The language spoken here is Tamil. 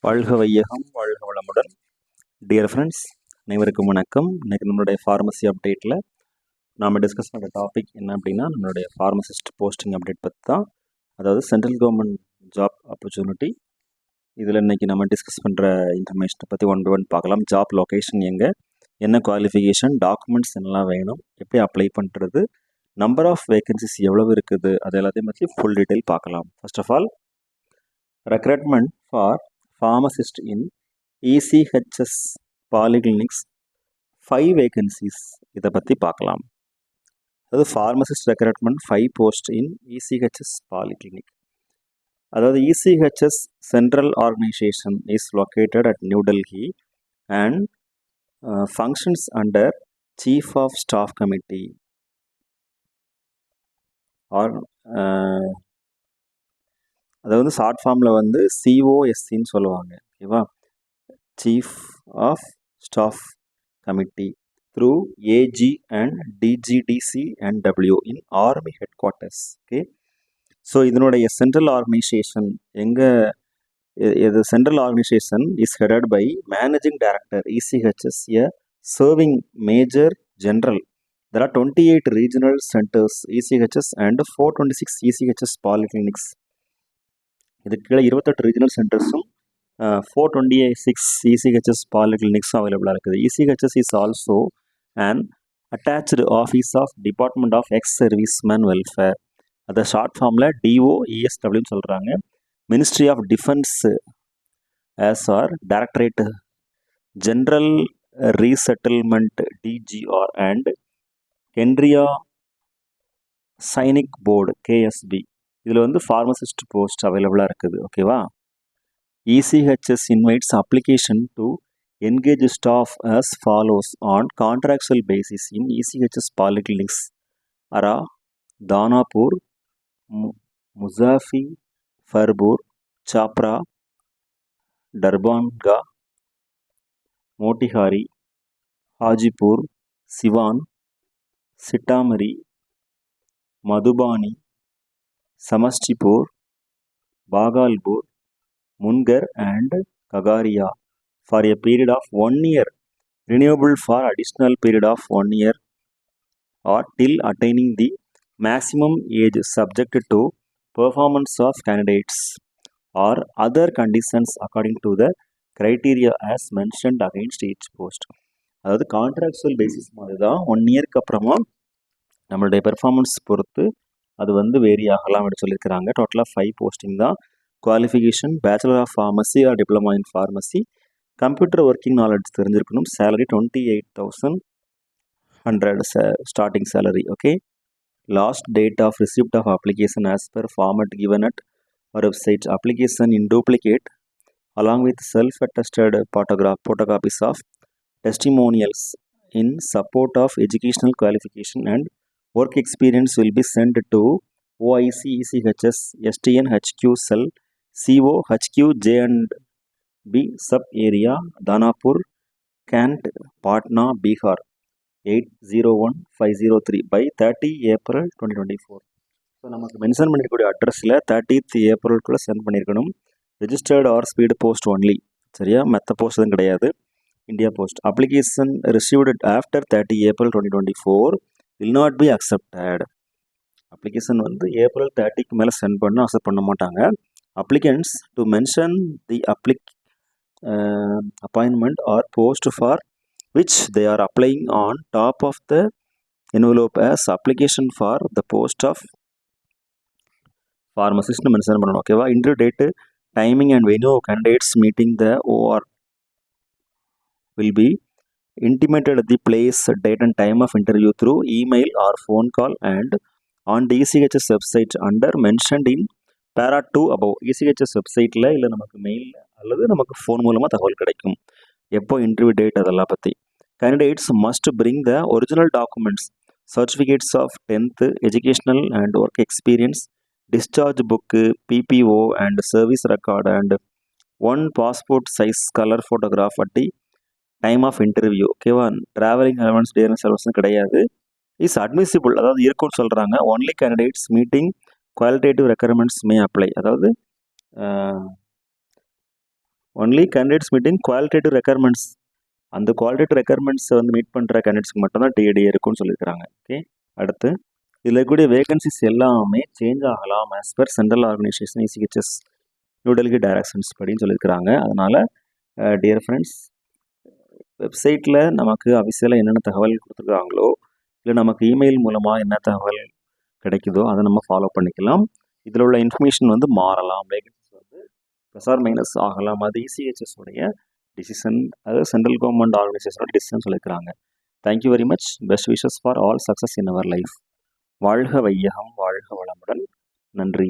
வாழ்க வையகம், வாழ்க வளமுடன். டியர் ஃப்ரெண்ட்ஸ், அனைவருக்கும் வணக்கம். இன்றைக்கி நம்மளுடைய ஃபார்மசி அப்டேட்டில் நாம் டிஸ்கஸ் பண்ணுற டாபிக் என்ன அப்படின்னா, நம்மளுடைய ஃபார்மசிஸ்ட் போஸ்டிங் அப்டேட் பற்றி தான். அதாவது சென்ட்ரல் கவர்மெண்ட் ஜாப் ஆப்பர்ச்சுனிட்டி. இதில் இன்றைக்கி நம்ம டிஸ்கஸ் பண்ணுற இன்ஃபர்மேஷனை பற்றி ஒன் டு ஒன் பார்க்கலாம். ஜாப் லொக்கேஷன் எங்கே, என்ன குவாலிஃபிகேஷன், டாக்குமெண்ட்ஸ் என்னெல்லாம் வேணும், எப்படி அப்ளை பண்ணுறது, நம்பர் ஆஃப் வேகன்சிஸ் எவ்வளவு இருக்குது, அது எல்லாத்தையும் பற்றி ஃபுல் டீட்டெயில் பார்க்கலாம். First of all, recruitment for pharmacist in ECHS polyclinics 5 vacancies. இதை பற்றி பார்க்கலாம். அதாவது pharmacist recruitment 5 post in ECHS polyclinic. அதாவது ECHS central organization is located at New Delhi and functions under Chief of Staff Committee or அதை வந்து ஷார்ட் ஃபார்மில் வந்து சிஓஎஸ்சின்னு சொல்லுவாங்க. ஓகேவா? Chief of staff committee through AG and DGDC and W in army headquarters. Okay, so இதனுடைய சென்ட்ரல் ஆர்கனைசேஷன் எங்கே? இது central organisation is headed by managing director ECHS, a serving major general. There are 28 regional centers ECHS and 426 ECHS polyclinics. இதுக்கு கீழே 28 ரீஜனல் சென்டர்ஸும் 426 ECHS பாலிகிளினிக்ஸும் அவைலபிளாக இருக்குது. ECHS is also and attached office of department of ex serviceman welfare. அதை ஷார்ட் ஃபார்மில் DOESWன்னு சொல்கிறாங்க. Ministry of defence as or directorate general resettlement DGR and Kendriya Sainik board KSB. இதில் வந்து ஃபார்மசிஸ்ட் போஸ்ட் அவைலபிளாக இருக்குது. ஓகேவா? ECHS invites application to engage staff as follows on contractual basis in ECHS polyclinics Ara, Danapur, Muzaffarpur, Chapra, Darbhanga, Motihari, Hajipur, Siwan, Sitamari, Madhubani, Samastipur, Bhagalpur, Munger and Kagaria for a period of 1 year, renewable for additional period of 1 year or till attaining the maximum age subject to performance of candidates or other conditions according to the criteria as mentioned against each post. அதாவது கான்ட்ராக்சுவல் பேசிஸ் மாதிரி தான். 1 இயர்க்கு அப்புறமா நம்மளுடைய பெர்ஃபார்மன்ஸ் பொறுத்து அது வந்து வேரி ஆகலாம் அப்படின்னு சொல்லியிருக்கிறாங்க. டோட்டலாக 5 போஸ்டிங் தான். Qualification bachelor of pharmacy or diploma in pharmacy, computer working knowledge தெரிஞ்சிருக்கணும். Salary 28,100 starting salary. Okay, last date of receipt of application as per format given at website. Application in duplicate along with self-attested photocopies of testimonials in support of educational qualification and work experience will be sent to OIC ECHS STN HQ cell CO HQ J&B sub area Danapur Cant Patna Bihar 801503 by 30 April 2024. So நமக்கு மென்ஷன் பண்ணியிருக்கக்கூடிய அட்ரஸில் 30th ஏப்ரலுக்குள்ளே சென்ட் பண்ணியிருக்கணும். Registered or speed post only. சரியா? மற்ற போஸ்ட் எதுவும் கிடையாது. India post. Application received after 30 April 2024 will not be accepted. Application வந்து ஏப்ரல் 30க்கு மேலே சென்ட் பண்ண அக்செப்ட் பண்ண மாட்டாங்க. Applicants to mention the appointment or post for which they are applying on top of the envelope as application for the post of ஃபார்மசிஸ்ட்னு மென்ஷன் பண்ணணும். ஓகேவா? Interview date, timing and venue of candidates meeting the OR will be intimated the place, date and time of interview through email or phone call and on the ECHS website under mentioned in para 2 above. ECHS வெப்சைட்டில் இல்லை நமக்கு மெயில் அல்லது நமக்கு ஃபோன் மூலமாக தகவல் கிடைக்கும். எப்போ இன்டர்வியூ டேட் அதெல்லாம் பற்றி. Candidates must bring the original documents, certificates of 10th educational and work experience, discharge book, PPO and service record and 1 passport size colour photograph at the time of interview. ஓகேவா? ட்ராவலிங் அலவன்ஸ், டியர்னஸ் அலவன்ஸும் கிடையாது. இஸ் அட்மிசிபிள், அதாவது இருக்கும்னு சொல்கிறாங்க. Only candidates meeting qualitative requirements may apply. அதாவது only candidates meeting qualitative requirements, அந்த குவாலிட்டேட்டிவ் ரெக்குயர்மெண்ட்ஸை வந்து மீட் பண்ணுற கேண்டிடேட்ஸ்க்கு மட்டும்தான் டிஏடி இருக்கும்னு சொல்லியிருக்கிறாங்க. ஓகே, அடுத்து இதில் இருக்கக்கூடிய வேகன்சிஸ் எல்லாமே சேஞ்ச் ஆகலாம் as per central organisation ECHS New Delhi directions படின்னு சொல்லியிருக்கிறாங்க. அதனால் டியர் ஃப்ரெண்ட்ஸ், வெப்சைட்டில் நமக்கு அஃபிஷியலாக என்னென்ன தகவல் கொடுத்துருக்காங்களோ இல்லை நமக்கு இமெயில் மூலமாக என்ன தகவல் கிடைக்குதோ அதை நம்ம ஃபாலோ பண்ணிக்கலாம். இதில் உள்ள இன்ஃபர்மேஷன் வந்து மாறலாம், வேகன்சிஸ் வந்து ப்ளஸ் ஆர் மைனஸ் ஆகலாம். அது இசிஹெச்எஸ் உடைய டிசிஷன், அதாவது சென்ட்ரல் கவர்மெண்ட் ஆர்கனைசேஷனோட டிசிஷன் சொல்லியிருக்கிறாங்க. Thank you very much. Best wishes for all success in our life. வாழ்க வையகம், வாழ்க வளமுடன். நன்றி.